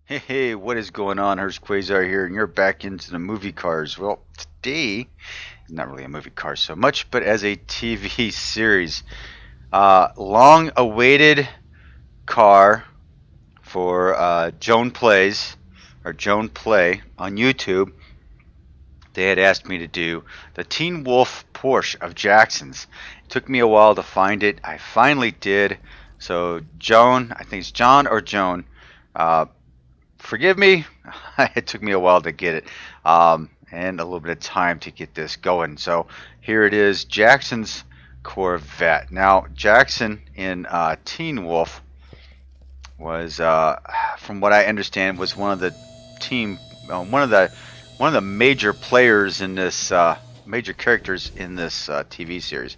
Hey, what is going on? Hurst Quayzar here, and you're back into the movie cars. Well, today is not really a movie car so much, but as a TV series. Long-awaited car for Jonne Play on YouTube. They had asked me to do the Teen Wolf Porsche of Jackson's. It took me a while to find it. I finally did. So Joan, I think it's John or Joan. Uh, Forgive me, it took me a while to get it, and a little bit of time to get this going. So here it is, Jackson's Corvette. Now Jackson in Teen Wolf was, from what I understand, was one of the team, one of the major players in this, major characters in this TV series.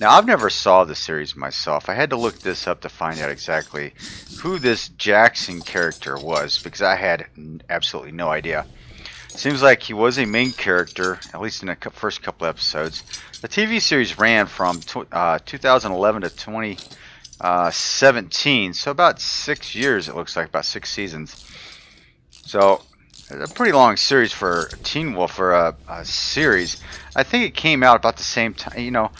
Now I've never saw the series myself. I had to look this up to find out exactly who this Jackson character was because I had absolutely no idea. Seems like he was a main character, at least in the first couple episodes. The TV series ran from 2011 to 2017, so about 6 years it looks like, about 6 seasons. So a pretty long series for Teen Wolf, or a series. I think it came out about the same time.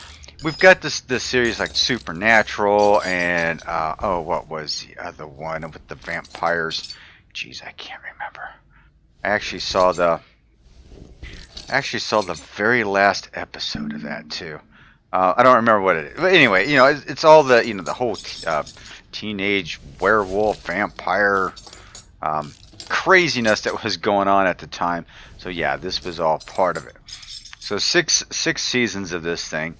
We've got this series like Supernatural and what was the other one with the vampires? Jeez, I can't remember. I actually saw the very last episode of that too. I don't remember what it is, but anyway, it's all the whole teenage werewolf vampire craziness that was going on at the time. So yeah, this was all part of it. So six seasons of this thing,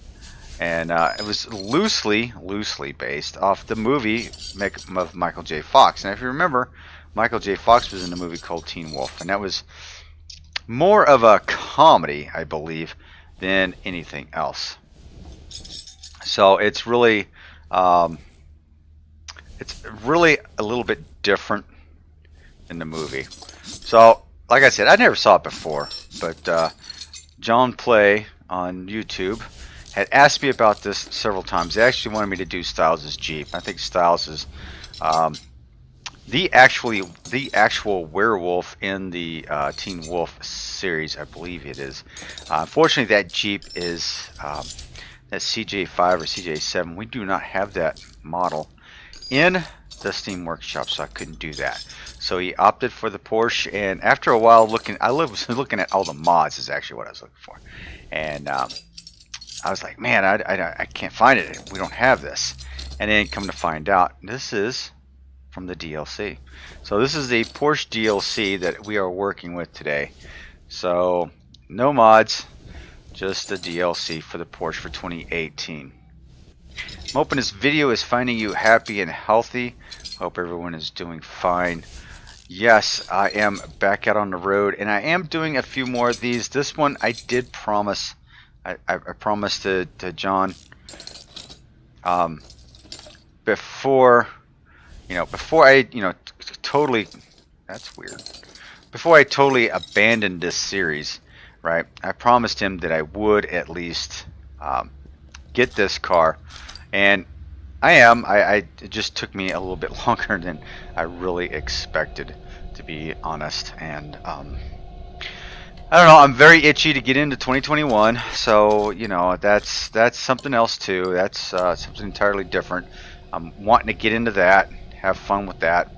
and it was loosely based off the movie of Michael J. Fox. And if you remember, Michael J. Fox was in a movie called Teen Wolf, and that was more of a comedy, I believe, than anything else. So it's really a little bit different in the movie. So, like I said, I never saw it before, but Jonne Play on YouTube had asked me about this several times. They actually wanted me to do Styles' Jeep. I think Styles is the actual werewolf in the Teen Wolf series, I believe it is. Unfortunately, that Jeep is that CJ5 or CJ7. We do not have that model in the Steam Workshop, so I couldn't do that. So he opted for the Porsche, and after a while I was looking at all the mods is actually what I was looking for, and I was like, man, I can't find it. We don't have this. And then come to find out, this is from the DLC. So this is the Porsche DLC that we are working with today. So no mods, just the DLC for the Porsche for 2018. I'm hoping this video is finding you happy and healthy. Hope everyone is doing fine. Yes, I am back out on the road, and I am doing a few more of these. This one I did promise. I promised to John before I totally, that's weird. Before I totally abandoned this series, right? I promised him that I would at least get this car, and I am. It just took me a little bit longer than I really expected, to be honest. And I don't know. I'm very itchy to get into 2021, so that's something else too. That's something entirely different. I'm wanting to get into that, have fun with that.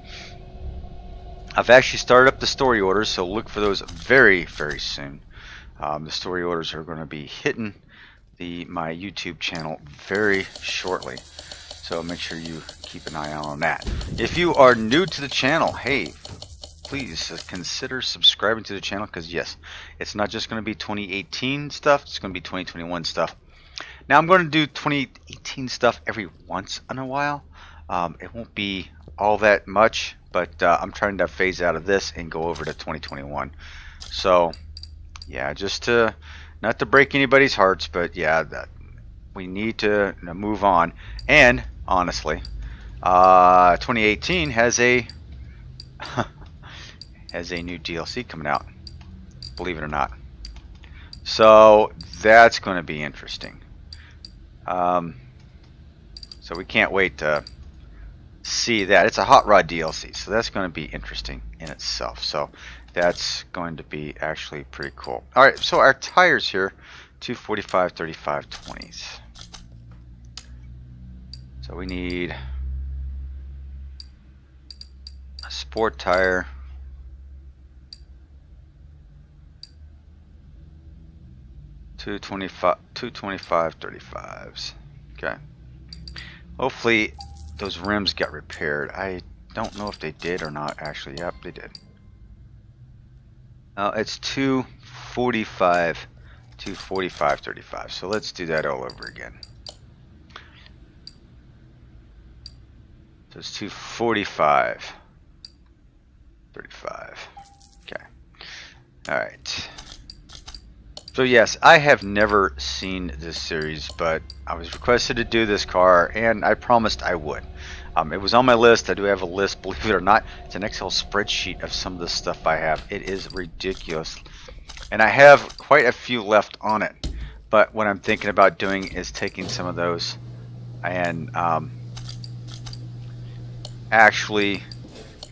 I've actually started up the story orders, so look for those very soon. The story orders are going to be hitting my YouTube channel very shortly, so make sure you keep an eye out on that. If you are new to the channel, hey, please consider subscribing to the channel, because yes, it's not just going to be 2018 stuff, it's going to be 2021 stuff. Now I'm going to do 2018 stuff every once in a while. It won't be all that much, but I'm trying to phase out of this and go over to 2021. So yeah, just to not to break anybody's hearts, but yeah, we need to move on. And honestly, 2018 has a has a new DLC coming out, believe it or not. So that's going to be interesting. So we can't wait to see that. It's a hot rod DLC, so that's going to be interesting in itself. So that's going to be actually pretty cool. All right, so our tires here, 245, 35, 20s. So we need a sport tire. Two 225, 35s. Okay. Hopefully those rims got repaired. I don't know if they did or not. Actually, yep, they did. It's 245, 245, 35. So let's do that all over again. So it's 245, 35. Okay. All right. So yes, I have never seen this series, but I was requested to do this car, and I promised I would. It was on my list. I do have a list, believe it or not. It's an Excel spreadsheet of some of the stuff I have. It is ridiculous. And I have quite a few left on it. But what I'm thinking about doing is taking some of those and actually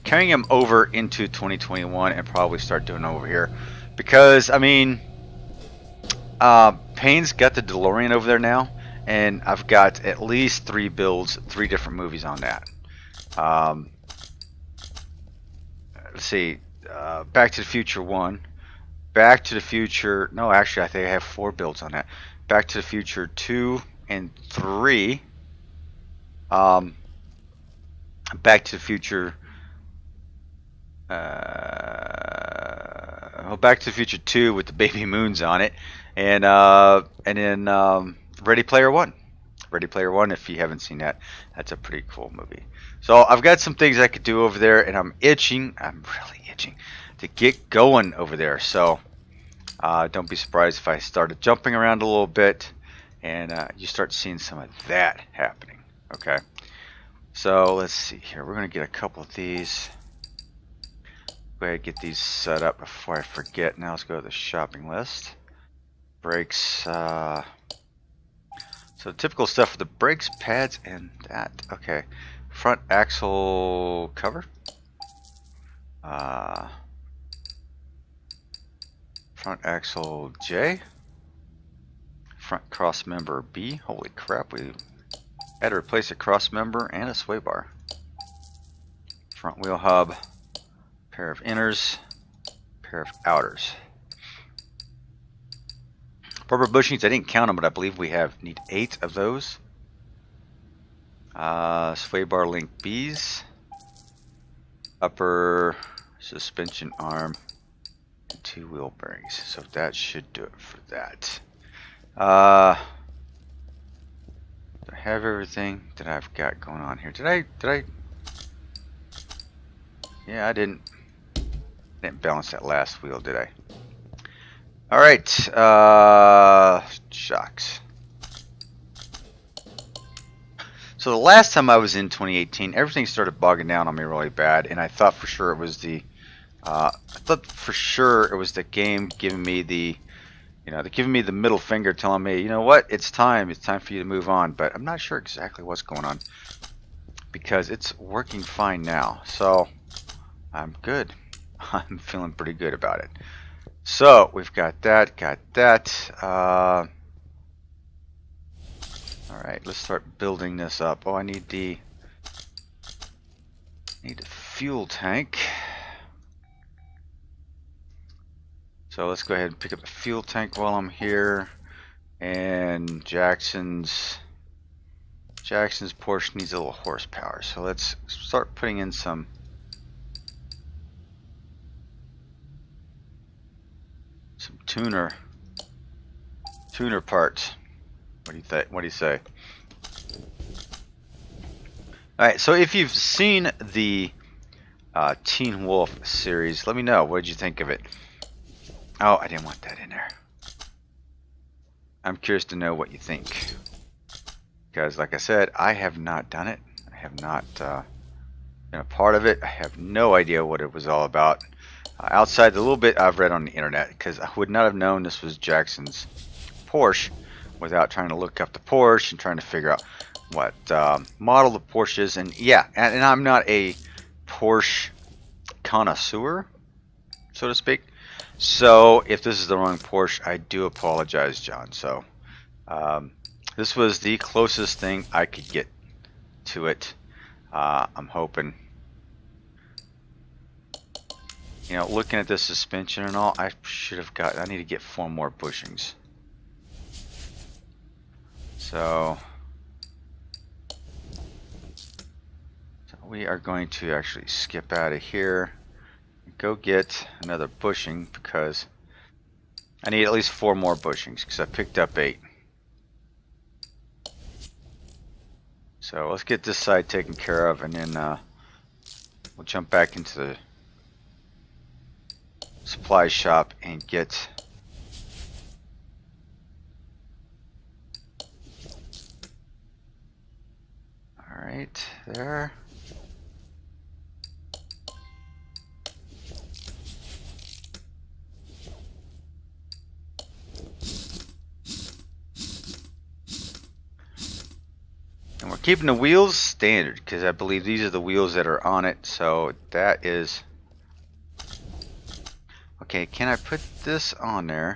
carrying them over into 2021 and probably start doing them over here. Because, I mean, Payne's got the DeLorean over there now, and I've got at least 3 builds, 3 different movies on that. Let's see, Back to the Future 1, Back to the Future, no, actually I think I have 4 builds on that. Back to the Future 2 and 3, Back to the Future, Back to the Future 2 with the baby moons on it, and then Ready Player One. Ready Player One, if you haven't seen that, that's a pretty cool movie. So I've got some things I could do over there, and I'm really itching to get going over there. So don't be surprised if I started jumping around a little bit, and you start seeing some of that happening. Okay. So let's see here. We're going to get a couple of these. Go ahead and get these set up before I forget. Now let's go to the shopping list. Brakes. So typical stuff for the brakes, pads, and that. Okay. Front axle cover. Front axle J. Front cross member B. Holy crap, we had to replace a cross member and a sway bar. Front wheel hub. Pair of inners, pair of outers. Rubber bushings, I didn't count them, but I believe we need 8 of those. Sway bar link Bs, upper suspension arm, and 2 wheel bearings. So that should do it for that. Do I have everything that I've got going on here? Did I? Yeah, I didn't balance that last wheel, did I? All right, shocks. So the last time I was in 2018, everything started bogging down on me really bad, and I thought for sure it was the, game giving me the, giving me the middle finger, telling me, you know what, it's time for you to move on. But I'm not sure exactly what's going on because it's working fine now. So I'm good. I'm feeling pretty good about it. So we've got that, all right, let's start building this up. Oh, I need the fuel tank. So let's go ahead and pick up the fuel tank while I'm here. And Jackson's Porsche needs a little horsepower. So let's start putting in some tuner parts. What do you think? What do you say? All right. So if you've seen the Teen Wolf series, let me know. What did you think of it? Oh, I didn't want that in there. I'm curious to know what you think, because, like I said, I have not done it. I have not been a part of it. I have no idea what it was all about. Outside the little bit I've read on the internet, because I would not have known this was Jackson's Porsche without trying to look up the Porsche and trying to figure out model the Porsches, and yeah, and I'm not a Porsche connoisseur, so to speak. So if this is the wrong Porsche, I do apologize, John. So this was the closest thing I could get to it. I'm hoping, you know, looking at this suspension and all, I need to get 4 more bushings. So we are going to actually skip out of here and go get another bushing, because I need at least 4 more bushings because I picked up 8. So let's get this side taken care of, and then we'll jump back into the supply shop and get alright there. And we're keeping the wheels standard because I believe these are the wheels that are on it. So that is okay. Can I put this on there?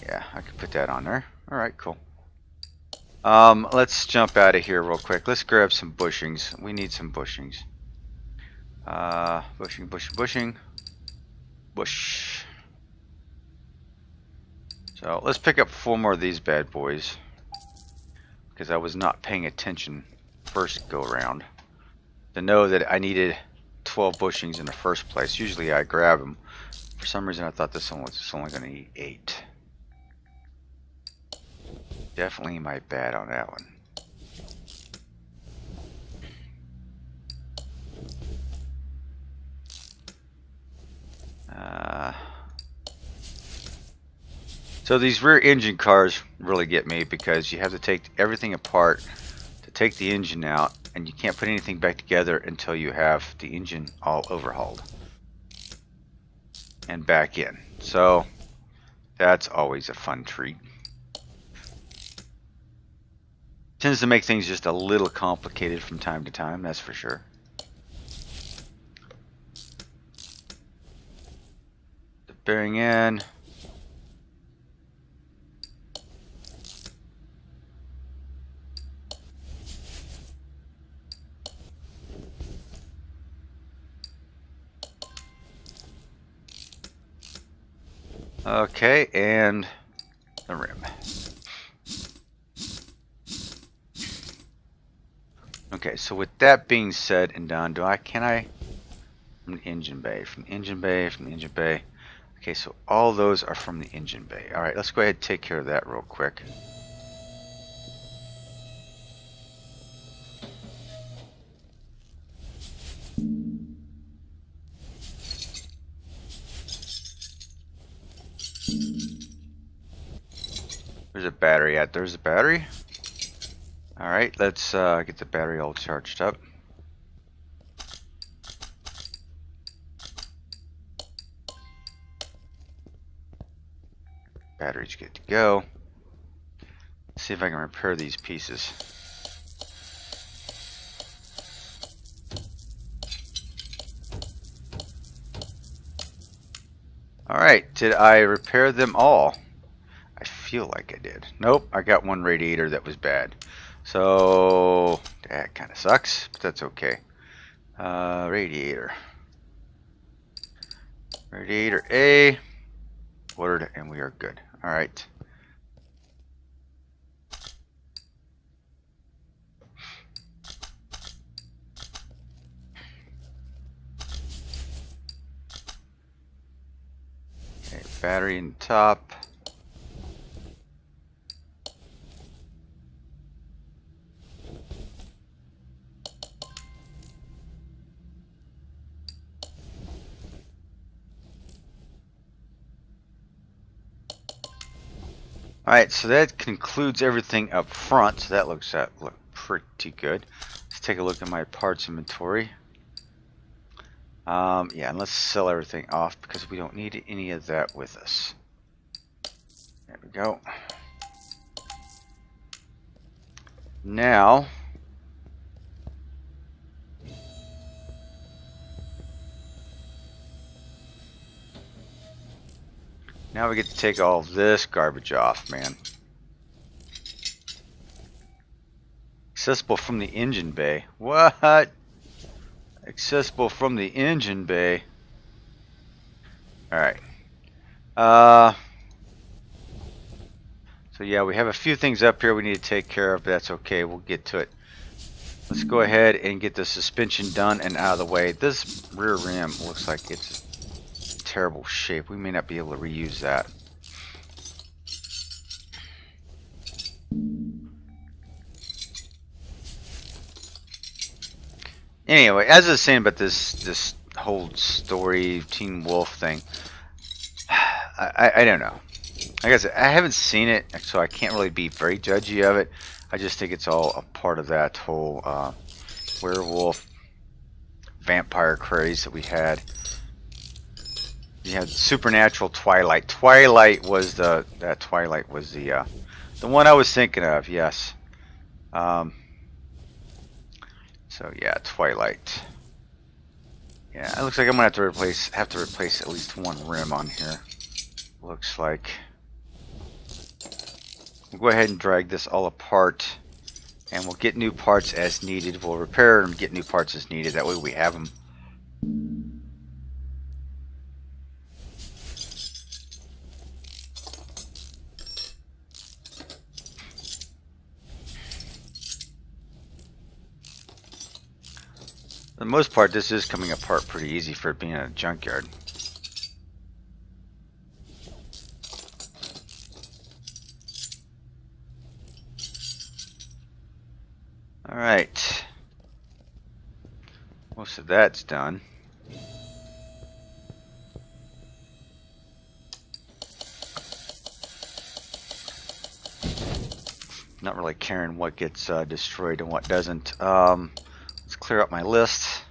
Yeah, I can put that on there. Alright, cool. Let's jump out of here real quick. Let's grab some bushings. We need some bushings. Bushing. Bush. So let's pick up 4 more of these bad boys, because I was not paying attention first go around to know that I needed 12 bushings in the first place. Usually I grab them. For some reason I thought this one was only going to need 8. Definitely my bad on that one. So these rear engine cars really get me, because you have to take everything apart to take the engine out, and you can't put anything back together until you have the engine all overhauled and back in. So that's always a fun treat. Tends to make things just a little complicated from time to time, that's for sure. The bearing in. Okay, and the rim. Okay, so with that being said and done, can I from the engine bay, from the engine bay. Okay, so all those are from the engine bay. All right, let's go ahead and take care of that real quick. There's a battery at. There's a battery. All right, let's get the battery all charged up. Battery's good to go. Let's see if I can repair these pieces. All right, did I repair them all? I feel like I did. Nope, I got one radiator that was bad. So that kind of sucks, but that's okay. Radiator A ordered, and we are good. All right. Okay, battery in the top. Alright, so that concludes everything up front. So that looks pretty good. Let's take a look at my parts inventory. Yeah, and let's sell everything off because we don't need any of that with us. There we go. Now, we get to take all of this garbage off, man. Accessible from the engine bay. What? Accessible from the engine bay. Alright. So yeah, we have a few things up here we need to take care of, but that's okay. We'll get to it. Let's go ahead and get the suspension done and out of the way. This rear rim looks like it's in terrible shape. We may not be able to reuse that. Anyway, as I was saying about this whole story, Teen Wolf thing, I don't know. Like I said, I haven't seen it, so I can't really be very judgy of it. I just think it's all a part of that whole werewolf vampire craze that we had. You had Supernatural Twilight. Twilight was the one I was thinking of. Yes. So yeah, Twilight. Yeah, it looks like I'm gonna have to replace at least one rim on here. Looks like. We'll go ahead and drag this all apart, and we'll get new parts as needed. We'll repair and get new parts as needed. That way we have them. For the most part, this is coming apart pretty easy for it being in a junkyard. Alright. Most of that's done. Not really caring what gets destroyed and what doesn't. Let's clear up my list.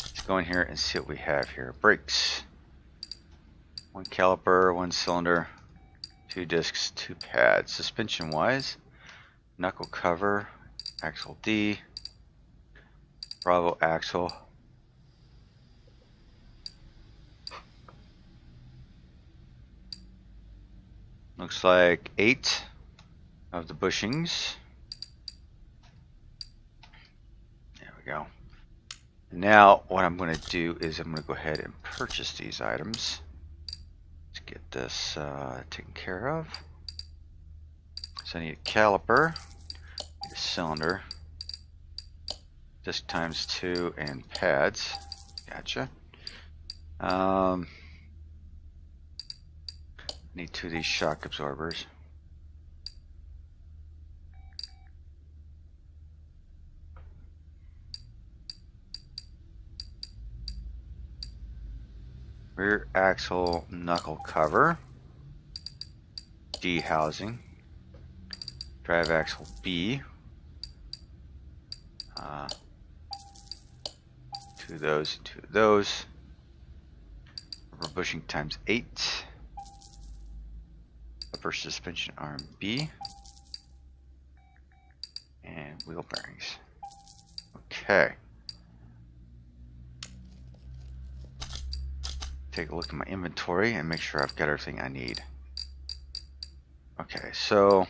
Let's go in here and see what we have here. Brakes. 1 caliper, 1 cylinder, 2 discs, 2 pads. Suspension wise, knuckle cover, axle D, Bravo axle. Looks like 8 of the bushings. There we go. Now what I'm going to do is I'm going to go ahead and purchase these items. Let's get this taken care of. So I need a caliper, need a cylinder, disc times 2, and pads. Gotcha. Need 2 of these shock absorbers. Rear axle knuckle cover, D housing, drive axle B, 2 of those and 2 of those, rubber bushing times 8, upper suspension arm B, and wheel bearings. Okay. Take a look at my inventory and make sure I've got everything I need. Okay, so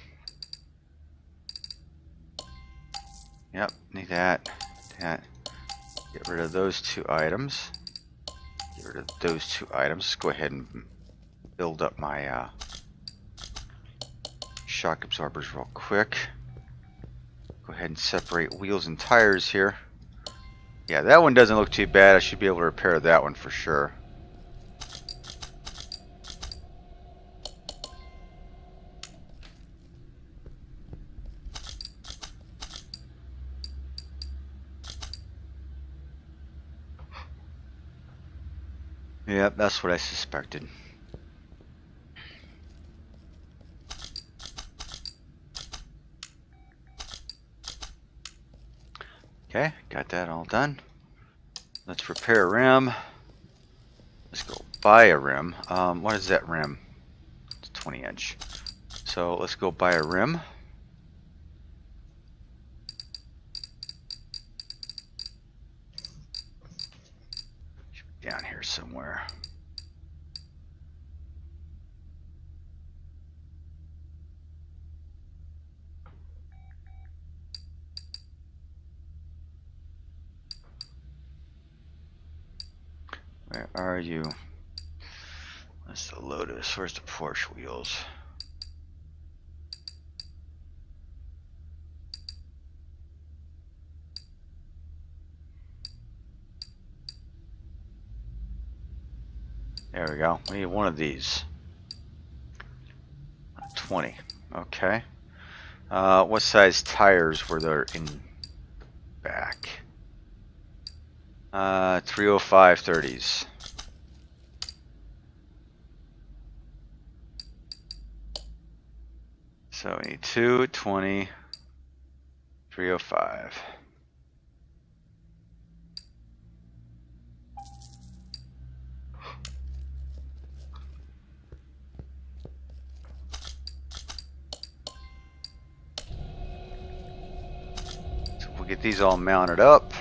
yep, need that. Get rid of those 2 items. Get rid of those 2 items. Let's go ahead and build up my shock absorbers real quick. Go ahead and separate wheels and tires here. Yeah, that one doesn't look too bad. I should be able to repair that one for sure. Yep, that's what I suspected. Okay, got that all done. Let's repair a rim. Let's go buy a rim. What is that rim? It's 20 inch. So let's go buy a rim. down here somewhere. Where are you? That's the Lotus. Where's the Porsche wheels? There we go. We need one of these. 20. Okay. What size tires were there in back? 305 30s. So we need 2, 20, 305. So we'll get these all mounted up.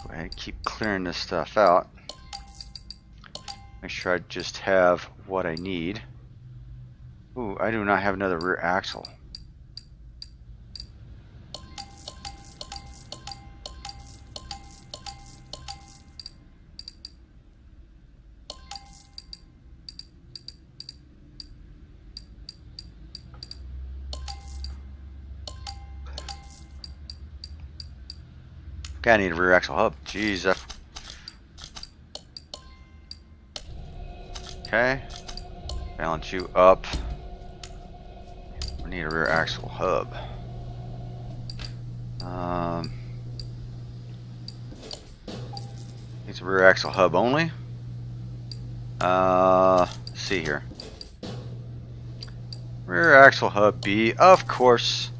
Go ahead and keep clearing this stuff out. Make sure I just have what I need. Ooh, I do not have another rear axle. Okay, I need a rear axle hub. Jeez, okay. Balance you up. We need a rear axle hub. Needs a rear axle hub only. Let's see here. Rear axle hub B, of course.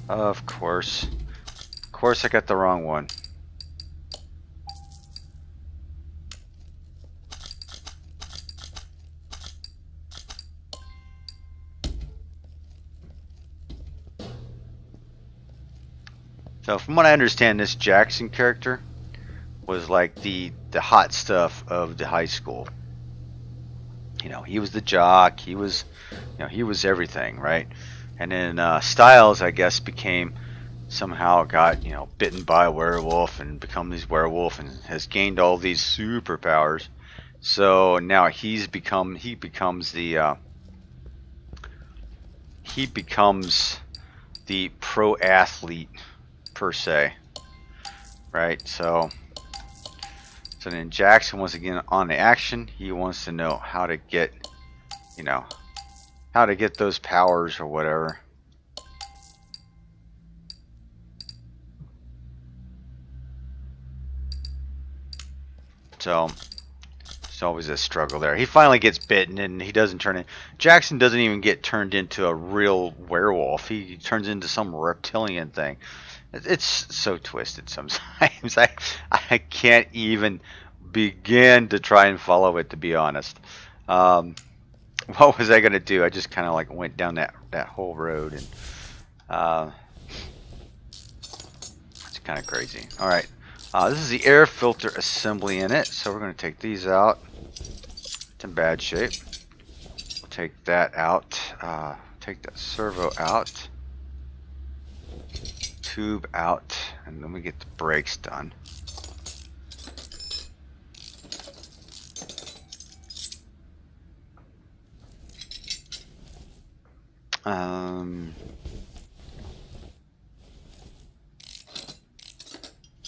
Of course. Of course I got the wrong one. So from what I understand, this Jackson character was like the hot stuff of the high school. You know, he was the jock, he was, you know, he was everything, right? And then Styles, I guess, somehow got, you know, bitten by a werewolf and become this werewolf and has gained all these superpowers. So now he becomes the pro athlete per se, right? So then Jackson, once again, on the action, he wants to know how to get, you know, how to get those powers or whatever. So it's always a struggle there. He finally gets bitten and he doesn't turn in. Jackson doesn't even get turned into a real werewolf. He turns into some reptilian thing. It's so twisted sometimes. I can't even begin to try and follow it, to be honest. What was I going to do? I just kind of like went down that whole road, and it's kind of crazy. All right. This is the air filter assembly in it, so we're going to take these out. It's in bad shape. We'll take that out. Take that servo out. Tube out, and then we get the brakes done.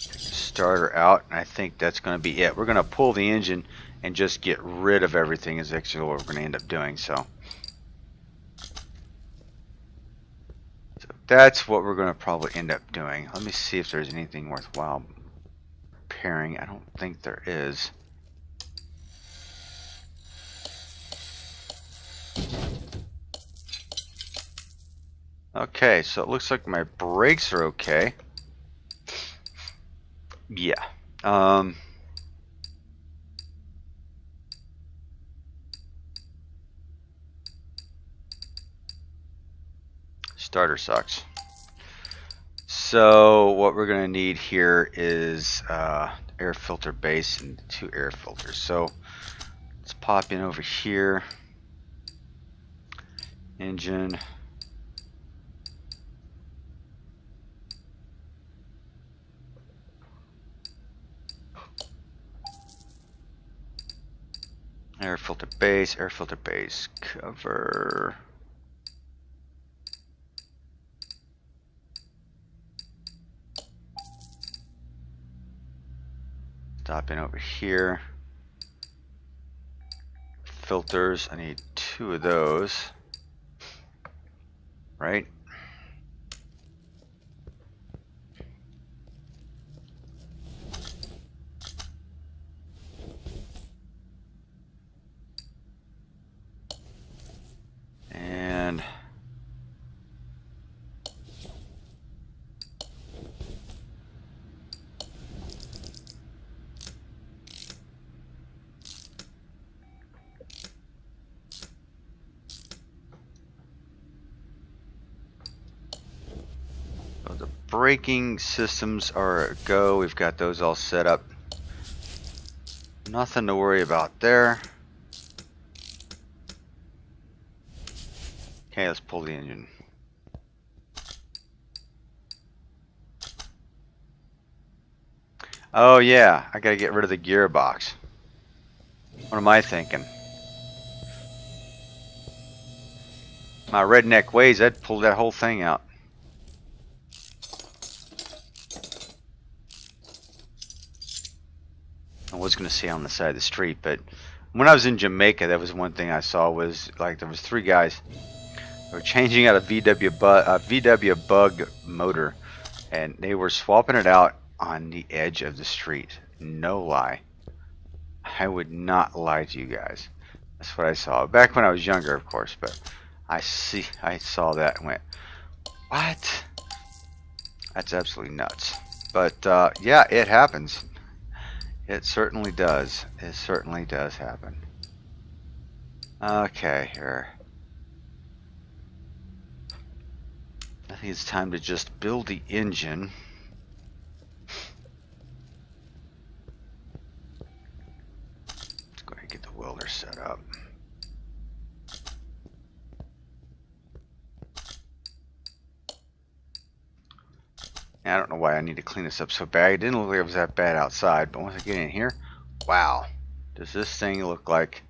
Starter out, and I think that's going to be it. We're going to pull the engine and just get rid of everything is actually what we're going to end up doing. So that's what we're going to probably end up doing. Let me see if there's anything worthwhile repairing. I don't think there is. Okay, so it looks like my brakes are okay. Yeah. Starter sucks. So what we're going to need here is air filter base and 2 air filters. So let's pop in over here. Engine. Air filter base, cover. Stop in over here. Filters, I need 2 of those. Right? And so the braking systems are a go. We've got those all set up. Nothing to worry about there. Okay, let's pull the engine. Oh yeah, I gotta get rid of the gearbox. What am I thinking? My redneck ways, I'd pull that whole thing out. I was gonna say on the side of the street, but when I was in Jamaica, that was one thing I saw was like there was 3 guys who were changing out a VW Bug motor, and they were swapping it out on the edge of the street. No lie. I would not lie to you guys. That's what I saw back when I was younger, of course. But I saw that and went, "What? That's absolutely nuts." But yeah, it happens. It certainly does. It certainly does happen. Okay, here. I think it's time to just build the engine. Let's go ahead and get the welder set up. I don't know why I need to clean this up so bad. It didn't look like it was that bad outside, but once I get in here, wow. Does this thing look like...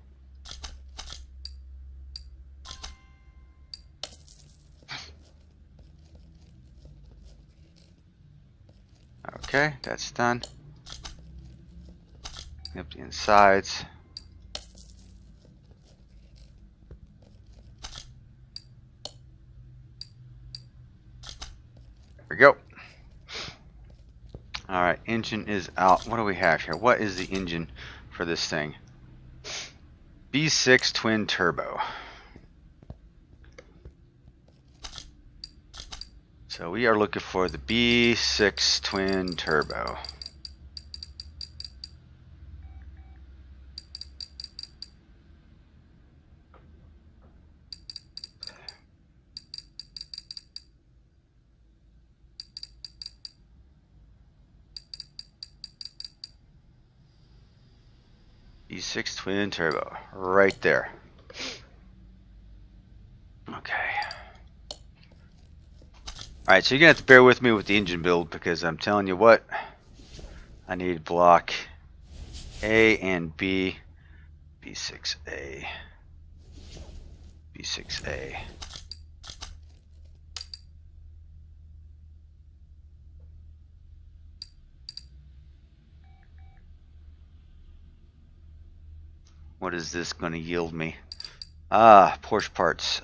Okay, that's done. Clean up the insides. There we go. Alright, engine is out. What do we have here? What is the engine for this thing? B6 twin turbo. So we are looking for the B6 twin turbo. B6 twin turbo, right there. Okay. Alright, so you're going to have to bear with me with the engine build because I'm telling you what, I need block A and B, B6A, B6A. What is this going to yield me? Ah, Porsche parts.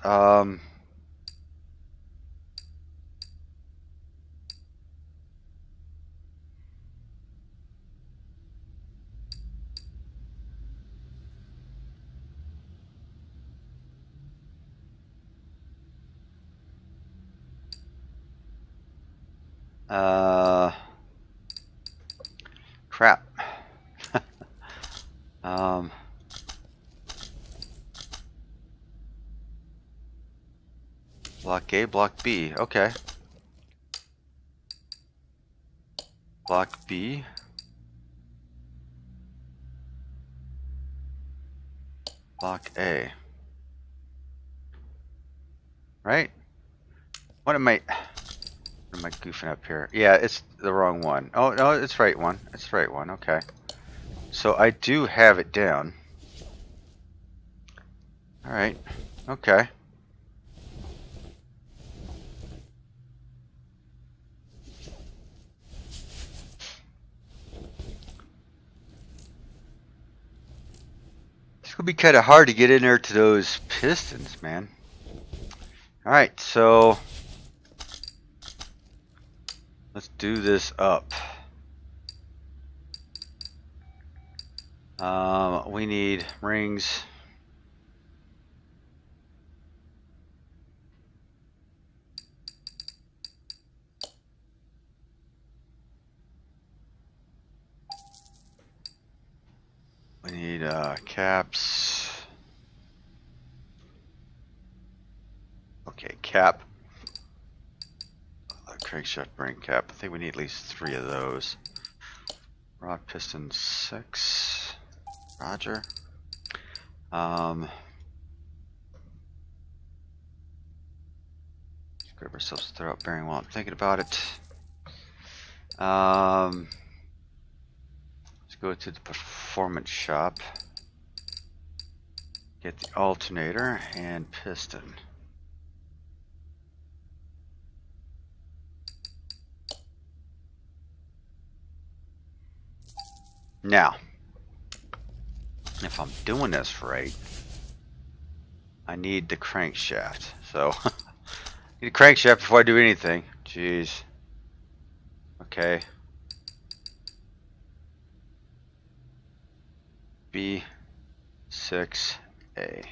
Crap. Block A, block B. Okay. Block B. Block A. Right? What am I goofing up here? Yeah, it's the wrong one. Oh, no, it's right one. It's the right one. Okay. So I do have it down. All right. Okay. It's gonna be kind of hard to get in there to those pistons, man. All right, so let's do this up. We need rings. We need caps. Okay, cap. Crankshaft ring cap. I think we need at least 3 of those. Rod piston 6. Roger. Let's grab ourselves a throw-out bearing while I'm thinking about it. Let's go to the performance shop. Get the alternator and piston. Now, if I'm doing this right, I need the crankshaft. So, I need a crankshaft before I do anything. Jeez. Okay. B6A.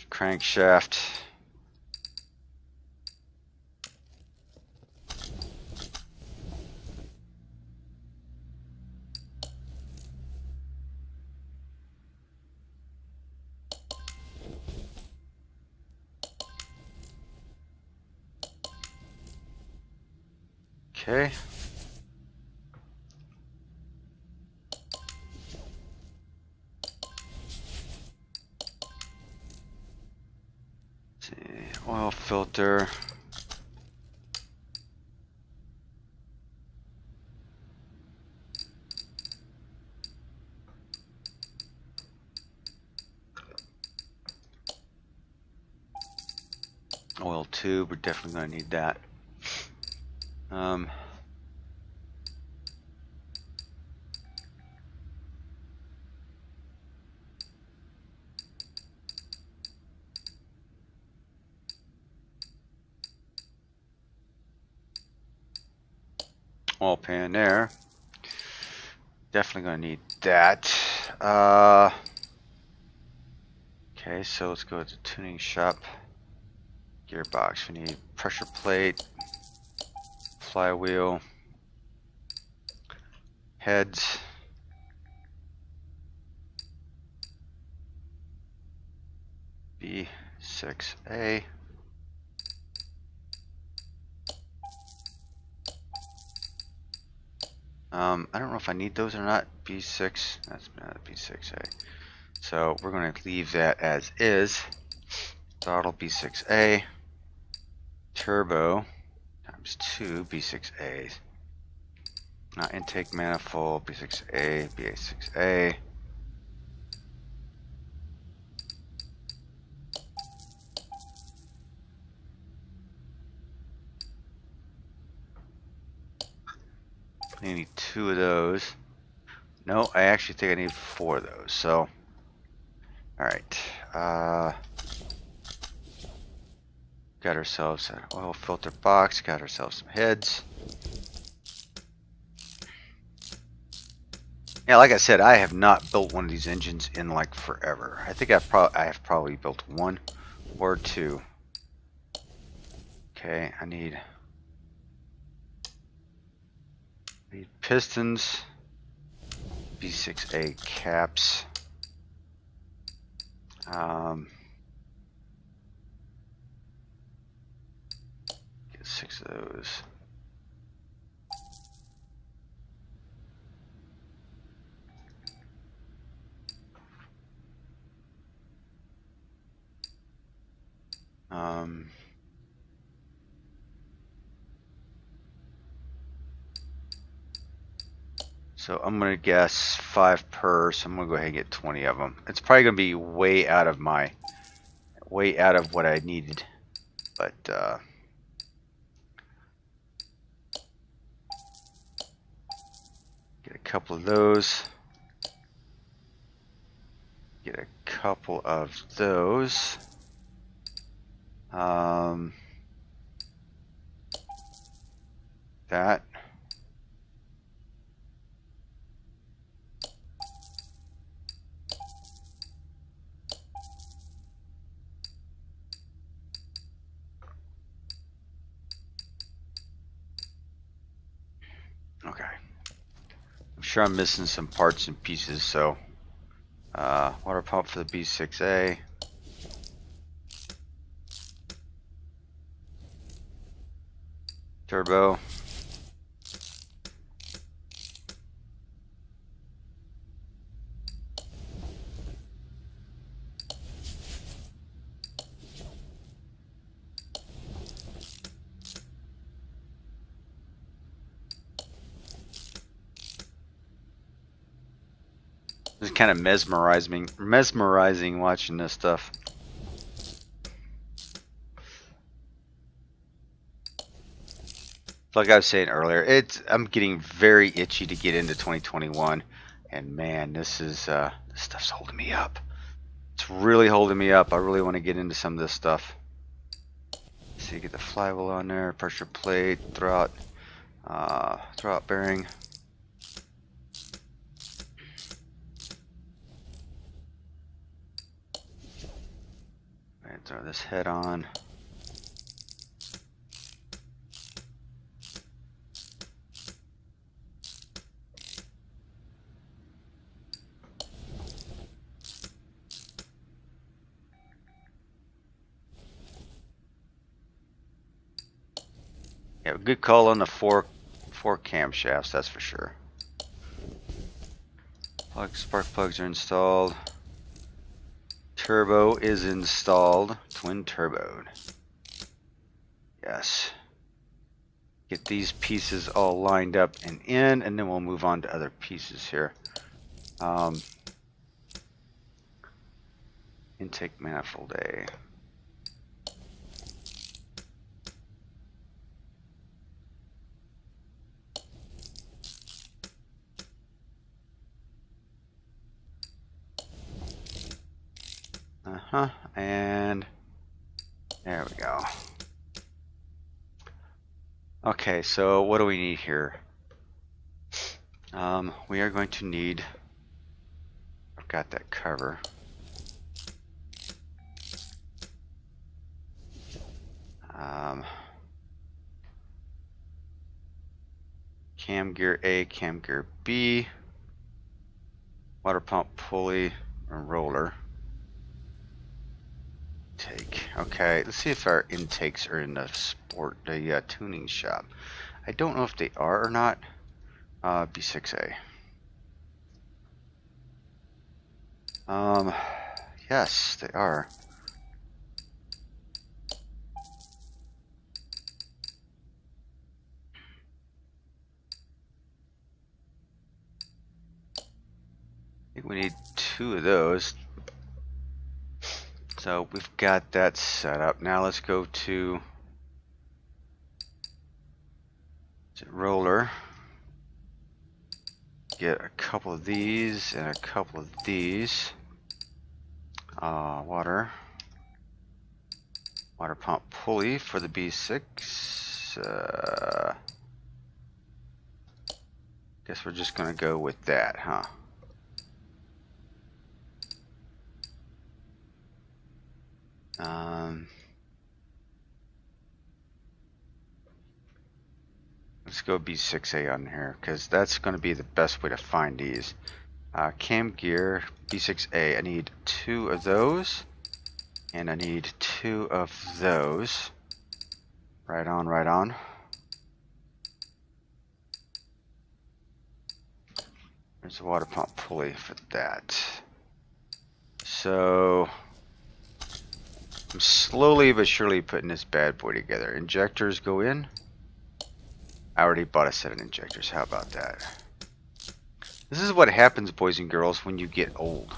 Crankshaft. Okay. Let's see, oil filter. Oil tube, we're definitely going to need that. Oil pan there. Definitely going to need that. Okay, so let's go to the tuning shop. Gearbox. We need pressure plate, flywheel, heads. B6A. I don't know if I need those or not. B6. That's not B6A. So we're going to leave that as is. Throttle B6A. Turbo times 2 B6A. Intake manifold B6A, BA6A. I need 2 of those. No, I actually think I need 4 of those. So, alright. Got ourselves an oil filter box. Got ourselves some heads. Yeah, like I said, I have not built one of these engines in like forever. I think I have probably built 1 or 2. Okay, I need pistons, B6A caps, get 6 of those. So I'm gonna guess 5 per. So I'm gonna go ahead and get 20 of them. It's probably gonna be way out of what I needed, but get a couple of those. Get a couple of those. That. Okay. I'm sure I'm missing some parts and pieces, so water pump for the B6A. Turbo. It's kind of mesmerizing watching this stuff. Like I was saying earlier, I'm getting very itchy to get into 2021, and man, this stuff's holding me up. It's really holding me up. I really want to get into some of this stuff. So you get the flywheel on there, pressure plate, throwout bearing. Right, throw this head on. Yeah, good call on the four camshafts, that's for sure. Spark plugs are installed. Turbo is installed. Twin turboed. Yes. Get these pieces all lined up and in, and then we'll move on to other pieces here. Intake manifold A. And there we go. Okay, so what do we need here? We are going to need, I've got that cover. Cam gear A, cam gear B, water pump pulley and roller. Take. Okay, let's see if our intakes are in the tuning shop. I don't know if they are or not. B6A. Yes, they are. I think we need 2 of those. So we've got that set up. Now let's go to roller. Get a couple of these and a couple of these. Water pump pulley for the B6. Guess we're just gonna go with that, huh? Let's go B6A on here, because that's going to be the best way to find these. Cam gear, B6A, I need 2 of those, and I need 2 of those. Right on, right on. There's a water pump pulley for that. So I'm slowly but surely putting this bad boy together. Injectors go in. I already bought a set of injectors. How about that? This is what happens, boys and girls, when you get old.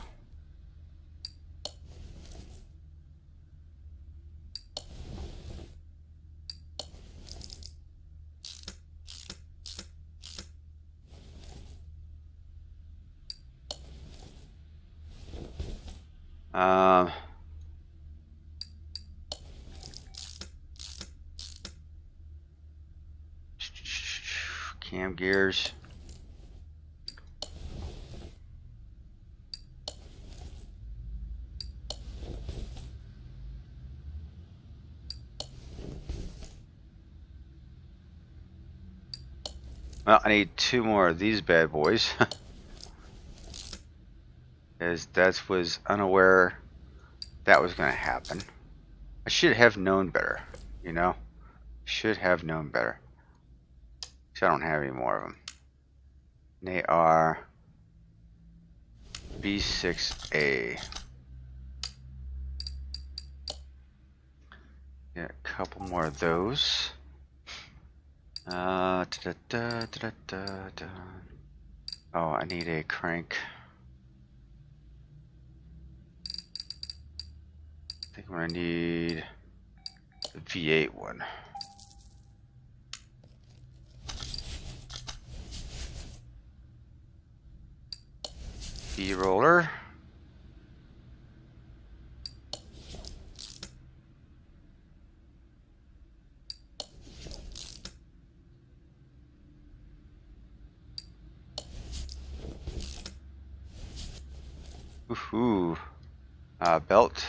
Cam gears. Well, I need 2 more of these bad boys. As that was unaware that was going to happen. I should have known better, you know? Should have known better. Because I don't have any more of them. And they are B6A. Get a couple more of those. Oh, I need a crank. I think I'm gonna need the V8 one. V-roller. Woohoo. Belt.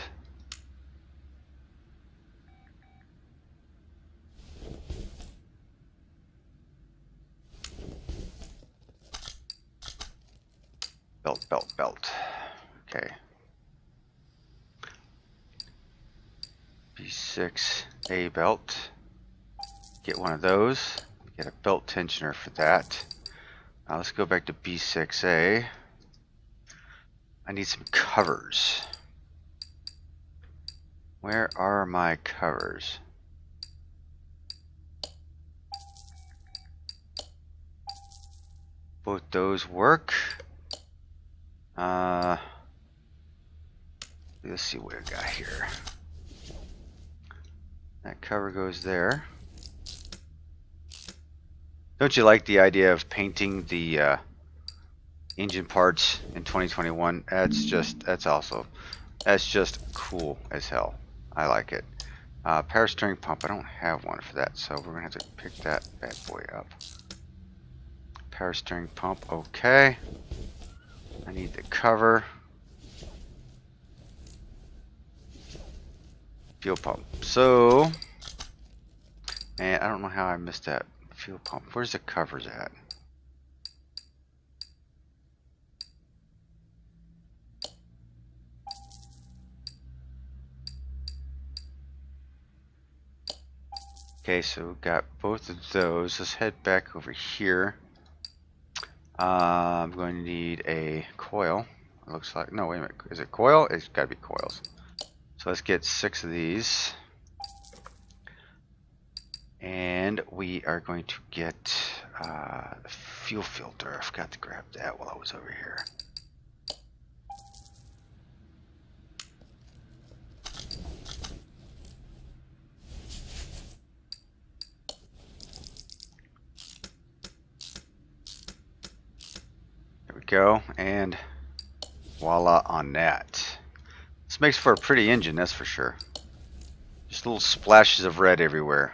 Belt. Okay. B6A belt. Get one of those. Get a belt tensioner for that. Now let's go back to B6A. I need some covers. Where are my covers? Both those work. Let's see what I got here. That cover goes there. Don't you like the idea of painting the engine parts in 2021? That's just cool as hell. I like it. Power steering pump. I don't have one for that, so we're gonna have to pick that bad boy up. Power steering pump. Okay. I need the cover. Fuel pump. So, man, I don't know how I missed that fuel pump. Where's the covers at? Okay, so we've got both of those. Let's head back over here. I'm going to need a coil. It looks like, no, wait a minute. Is it coil? It's got to be coils. So let's get 6 of these. And we are going to get the fuel filter. I forgot to grab that while I was over here. There we go. And voila on that. This makes for a pretty engine, that's for sure. Just little splashes of red everywhere.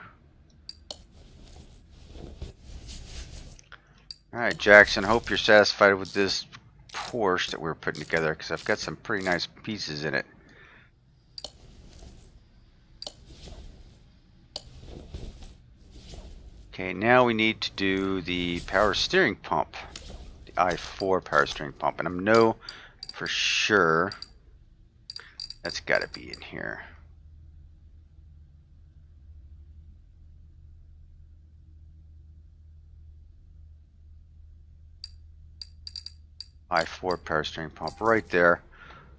Alright, Jackson, hope you're satisfied with this Porsche that we're putting together, because I've got some pretty nice pieces in it. Okay, now we need to do the power steering pump. The i4 power steering pump, and I know for sure that's got to be in here. i4 power steering pump right there.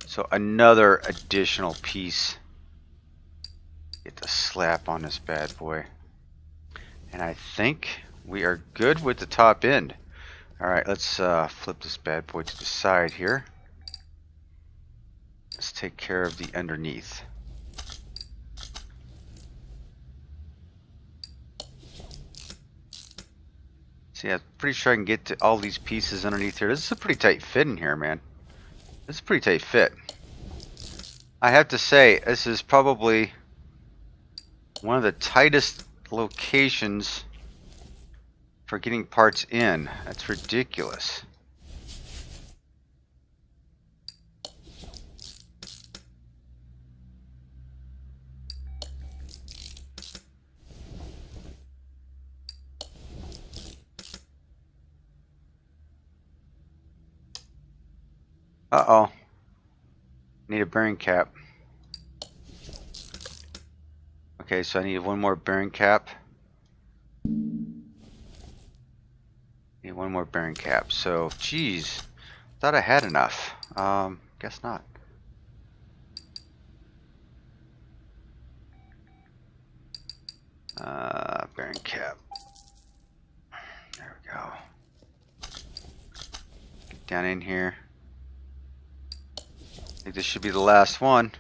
So another additional piece. Get the slap on this bad boy. And I think we are good with the top end. Alright, let's flip this bad boy to the side here. Let's take care of the underneath. See, I'm pretty sure I can get to all these pieces underneath here. This is a pretty tight fit in here, man. This is a pretty tight fit. I have to say, this is probably one of the tightest locations for getting parts in. That's ridiculous. Uh-oh. Need a bearing cap. Okay, so I need one more bearing cap. Need one more bearing cap. So, geez, thought I had enough. Guess not. Bearing cap. There we go. Get down in here. I think this should be the last one.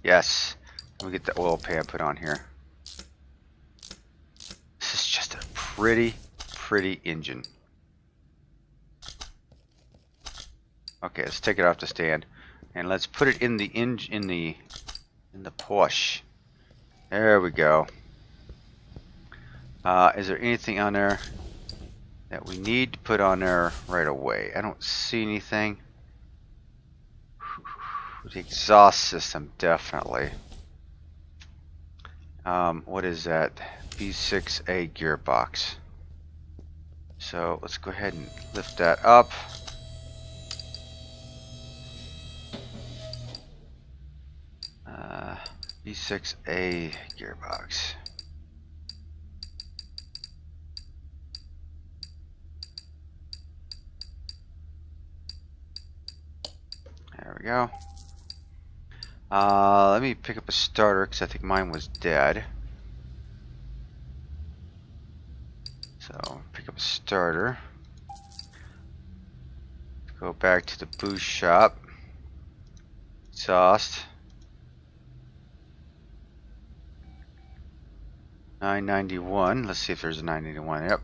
Yes. Let me get the oil pan put on here. This is just a pretty engine. Okay, let's take it off the stand and let's put it in the in the Porsche. There we go. Is there anything on there that we need to put on there right away? I don't see anything. The exhaust system, definitely. What is that? B6A gearbox. So let's go ahead and lift that up. B6A gearbox. There we go. Let me pick up a starter because I think mine was dead. So pick up a starter. Go back to the boost shop. Exhaust. 991. Let's see if there's a 991. Yep.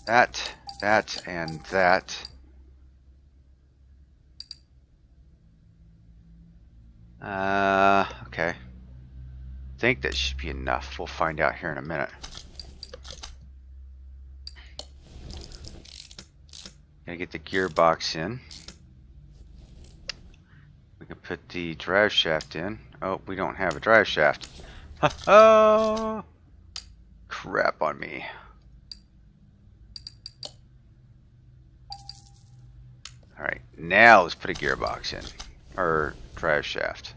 That, and that. Okay. I think that should be enough. We'll find out here in a minute. Gonna get the gearbox in. We can put the drive shaft in. Oh, we don't have a drive shaft. Oh, crap on me. Alright, now let's put a gearbox in. Or drive shaft.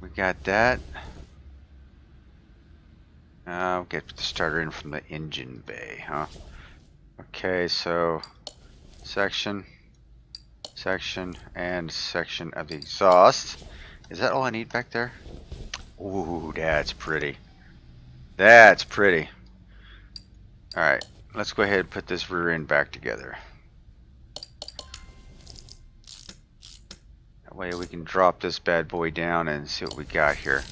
We got that. We'll get the starter in from the engine bay, huh? Okay, so section, and section of the exhaust. Is that all I need back there? Ooh, that's pretty. That's pretty. Alright, let's go ahead and put this rear end back together. That way we can drop this bad boy down and see what we got here.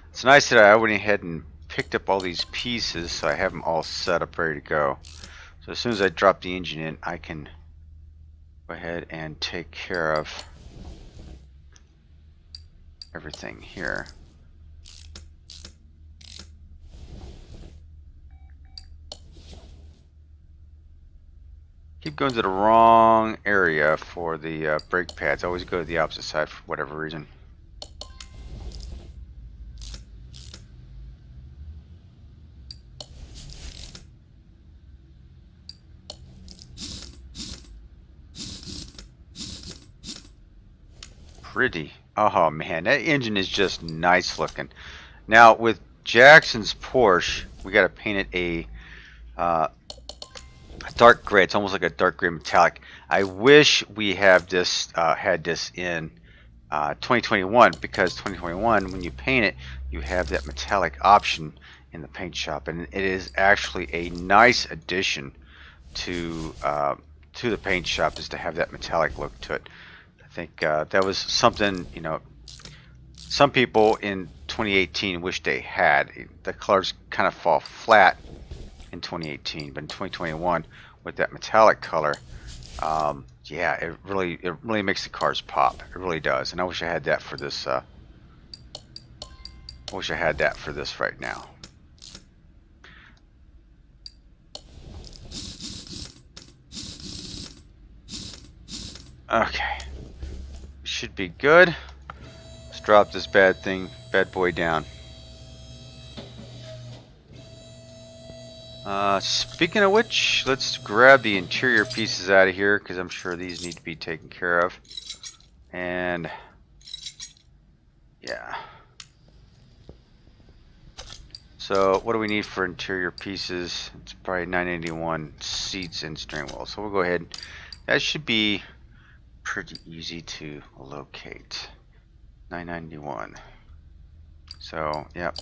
It's nice that I went ahead and picked up all these pieces so I have them all set up ready to go. So as soon as I drop the engine in, I can go ahead and take care of everything here. Keep going to the wrong area for the brake pads. I always go to the opposite side for whatever reason. Pretty. Oh man, that engine is just nice looking. Now with Jackson's Porsche, we got to paint it a dark gray. It's almost like a dark gray metallic. I wish we have this had this in 2021, because 2021, when you paint it, you have that metallic option in the paint shop, and it is actually a nice addition to the paint shop, is to have that metallic look to it. I think that was something, you know, some people in 2018 wish they had. The colors kind of fall flat in 2018, but in 2021 with that metallic color, yeah, it really makes the cars pop. It really does. And I wish I had that for this. I wish I had that for this right now. Okay, should be good. Let's drop this bad boy down. Speaking of which, let's grab the interior pieces out of here, because I'm sure these need to be taken care of. And yeah. So what do we need for interior pieces? It's probably 991 seats and steering wheel. So we'll go ahead. That should be pretty easy to locate. 991. So yep,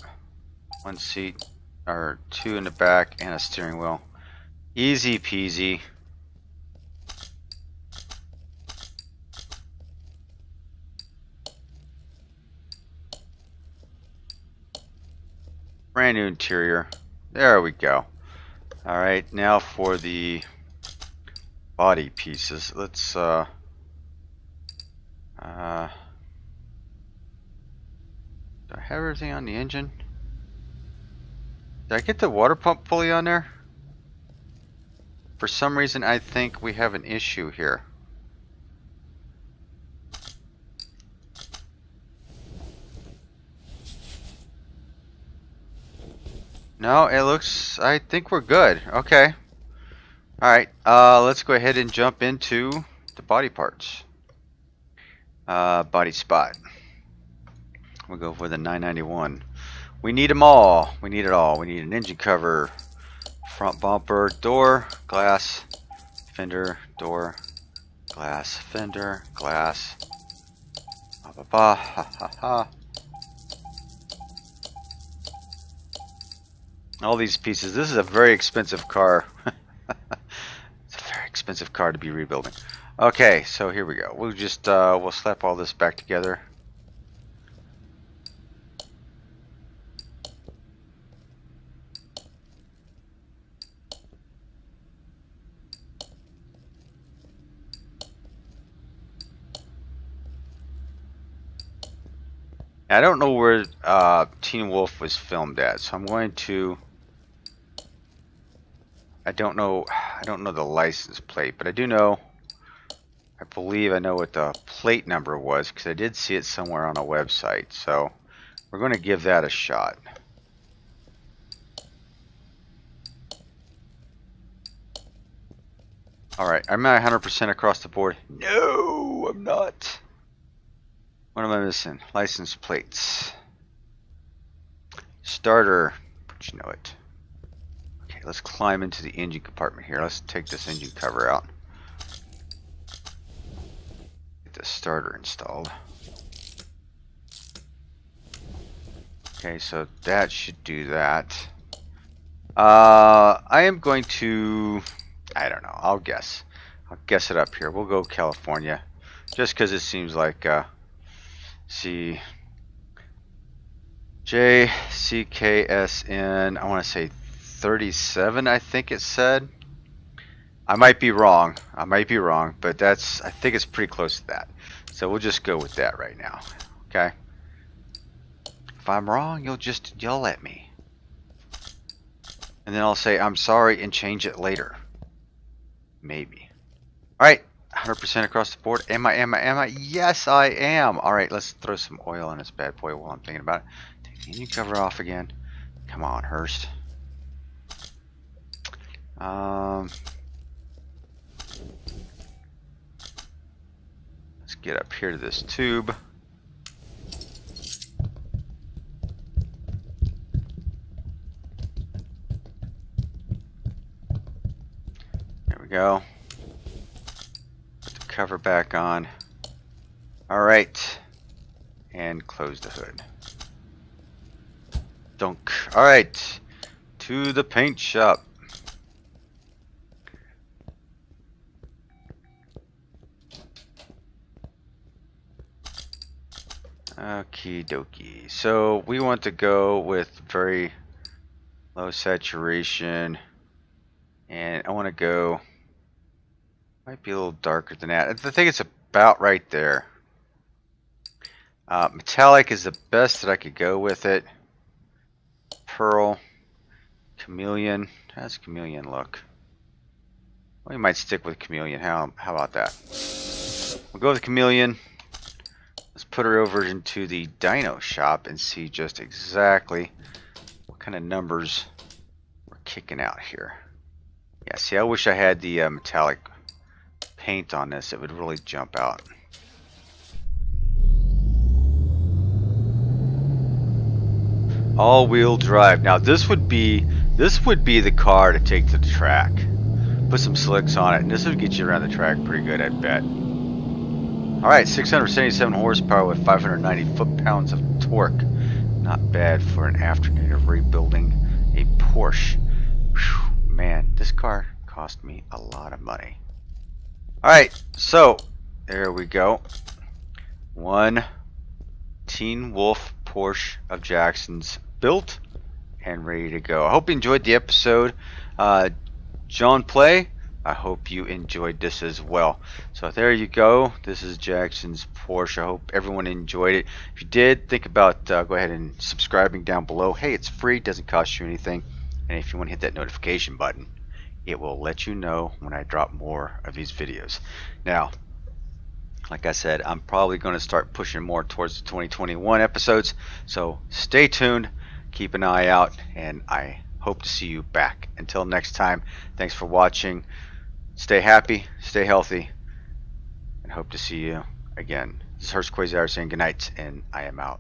one seat, or two in the back, and a steering wheel. Easy peasy. Brand new interior. There we go. Alright, now for the body pieces. Let's do I have everything on the engine? Did I get the water pump fully on there? For some reason I think we have an issue here. No, it looks, I think we're good. Okay. Alright, let's go ahead and jump into the body parts. Body spot. We'll go for the 991. We need them all. We need it all. We need an engine cover, front bumper, door, glass, fender, door, glass, fender, glass. Ba ba ba, ha ha ha. All these pieces. This is a very expensive car. It's a very expensive car to be rebuilding. Okay, so here we go. We'll just we'll slap all this back together. I don't know where Teen Wolf was filmed at, so I'm going to. I don't know the license plate, but I do know. I believe I know what the plate number was, because I did see it somewhere on a website. So we're going to give that a shot. All right, am I 100% across the board? No, I'm not. What am I missing? License plates. Starter. But you know it. Okay, let's climb into the engine compartment here. Let's take this engine cover out. Get the starter installed. Okay, so that should do that. I am going to, I don't know, I'll guess it up here. We'll go California, just because it seems like see, JCKSN, I want to say 37, I think it said. I might be wrong, but that's, I think it's pretty close to that. So we'll just go with that right now. Okay. If I'm wrong, you'll just yell at me. And then I'll say I'm sorry and change it later. Maybe. Alright, 100% across the board. Am I? Yes, I am. Alright, let's throw some oil on this bad boy while I'm thinking about it. Take the engine cover off again. Come on, Hurst. Let's get up here to this tube. go. Put the cover back on. Alright. And close the hood. Dunk. Alright. To the paint shop. Okie dokie. So we want to go with very low saturation. And I want to go, might be a little darker than that. I think it's about right there. Metallic is the best that I could go with it. Pearl. Chameleon. How's chameleon look? We might stick with chameleon. How about that? We'll go with chameleon. Let's put her over into the dyno shop and see just exactly what kind of numbers we're kicking out here. Yeah, see, I wish I had the metallic paint on this. It would really jump out. All-wheel drive. Now this would be the car to take to the track. Put some slicks on it, and this would get you around the track pretty good, I bet. Alright, 677 horsepower with 590 foot-pounds of torque. Not bad for an afternoon of rebuilding a Porsche. Whew, man, this car cost me a lot of money. Alright, so there we go. One Teen Wolf Porsche of Jackson's built and ready to go. I hope you enjoyed the episode. Jonne Play, I hope you enjoyed this as well. So there you go. This is Jackson's Porsche. I hope everyone enjoyed it. If you did, think about go ahead and subscribing down below. Hey, it's free, doesn't cost you anything. And if you want to hit that notification button, it will let you know when I drop more of these videos. Now, like I said, I'm probably going to start pushing more towards the 2021 episodes. So stay tuned, keep an eye out, and I hope to see you back. Until next time, thanks for watching. Stay happy, stay healthy, and hope to see you again. This is Hurst Quayzar saying goodnight, and I am out.